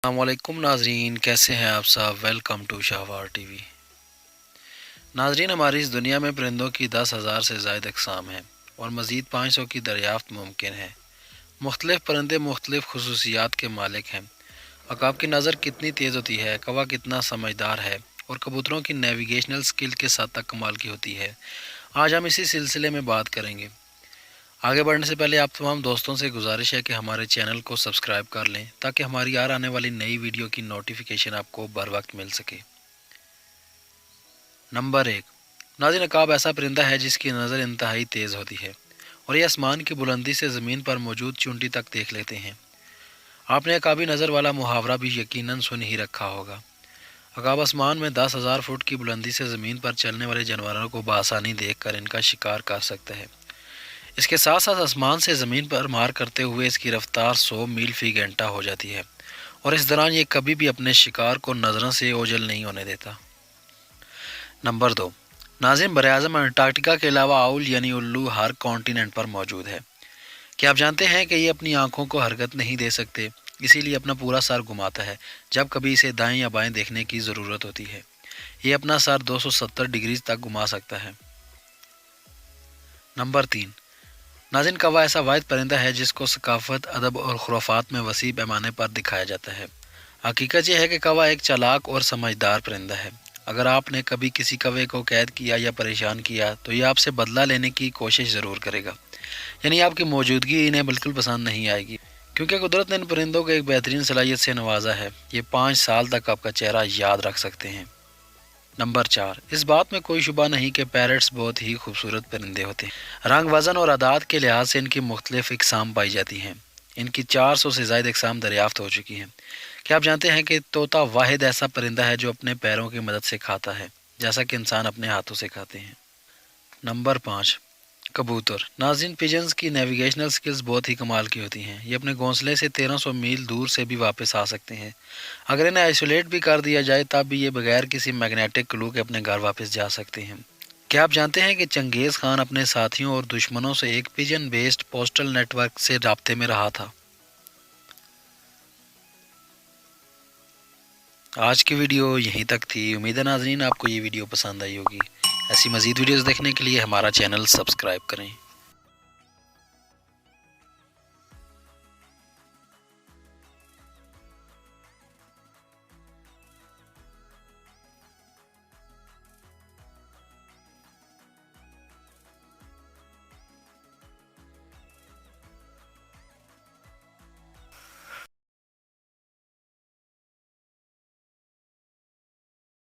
अस्सलामुअलैकुम नाजरीन, कैसे हैं आप सब। Welcome to Shahwar TV. नाजरीन, हमारी इस दुनिया में परिंदों की 10,000 से ज़ायद अक़साम हैं और मज़ीद 500 की दरियाफ़्त मुमकिन है। मुख्तलिफ़ परिंदे मुख्तलिफ़ खसूसियात के मालिक हैं। अक़ाब की नज़र कितनी तेज़ होती है, कौवा कितना समझदार है और कबूतरों की नेविगेशनल स्किल के साथ तक कमाल की होती है। आज हम इसी सिलसिले में बात करेंगे। आगे बढ़ने से पहले आप तमाम दोस्तों से गुजारिश है कि हमारे चैनल को सब्सक्राइब कर लें ताकि हमारी आने वाली नई वीडियो की नोटिफिकेशन आपको बर वक्त मिल सके। नंबर 1, नाज़रीन, अक़ाब ऐसा परिंदा है जिसकी नज़र इंतहाई तेज़ होती है और ये आसमान की बुलंदी से ज़मीन पर मौजूद चूंटी तक देख लेते हैं। आपने अक़ाबी नज़र वाला मुहावरा भी यकीनन सुन ही रखा होगा। अक़ाब आसमान में 10,000 फुट की बुलंदी से ज़मीन पर चलने वाले जानवरों को बआसानी देख कर इनका शिकार कर सकता है। इसके साथ साथ आसमान से ज़मीन पर मार करते हुए इसकी रफ्तार 100 मील फ़ी घंटा हो जाती है और इस दौरान ये कभी भी अपने शिकार को नज़रों से ओझल नहीं होने देता। नंबर 2, नाज़रीन, बरआज़म अंटार्कटिका के अलावा आउल यानी उल्लू हर कॉन्टिनेंट पर मौजूद है। क्या आप जानते हैं कि ये अपनी आँखों को हरकत नहीं दे सकते, इसीलिए अपना पूरा सर घुमाता है जब कभी इसे दाएँ या बाएँ देखने की ज़रूरत होती है। ये अपना सर 270 डिग्री तक घुमा सकता है। नंबर 3, नाज़रीन, कौवा ऐसा वाहिद परिंदा है जिसको सकाफ़त, अदब और खुराफात में वसी पैमाने पर दिखाया जाता है। हकीकत यह है कि कौवा एक चालाक और समझदार परिंदा है। अगर आपने कभी किसी कौवे को कैद किया या परेशान किया तो ये आपसे बदला लेने की कोशिश ज़रूर करेगा, यानी आपकी मौजूदगी इन्हें बिल्कुल पसंद नहीं आएगी, क्योंकि कुदरत ने इन परिंदों को एक बेहतरीन सलाहियत से नवाजा है। ये 5 साल तक आपका चेहरा याद रख सकते हैं। नंबर 4, इस बात में कोई शुबा नहीं कि पैरट्स बहुत ही खूबसूरत परिंदे होते हैं। रंग, वज़न और आदात के लिहाज से इनकी मुख्तलिफ इकसाम पाई जाती हैं। इनकी 400 से ज़ायद इकसाम दरियाफ्त हो चुकी हैं। क्या आप जानते हैं कि तोता वाहिद ऐसा परिंदा है जो अपने पैरों की मदद से खाता है, जैसा कि इंसान अपने हाथों से खाते हैं। नंबर 5, कबूतर। नाज़रीन, पिजन्स की नेविगेशनल स्किल्स बहुत ही कमाल की होती हैं। ये अपने घोंसले से 1300 मील दूर से भी वापस आ सकते हैं। अगर इन्हें आइसोलेट भी कर दिया जाए तब भी ये बगैर किसी मैग्नेटिक क्लू के अपने घर वापस जा सकते हैं। क्या आप जानते हैं कि चंगेज़ खान अपने साथियों और दुश्मनों से एक पिजन बेस्ड पोस्टल नेटवर्क से राब्ते में रहा था। आज की वीडियो यहीं तक थी। उम्मीद है नाज़रीन आपको ये वीडियो पसंद आई होगी। ऐसी मज़ीद वीडियोज़ देखने के लिए हमारा चैनल सब्सक्राइब करें।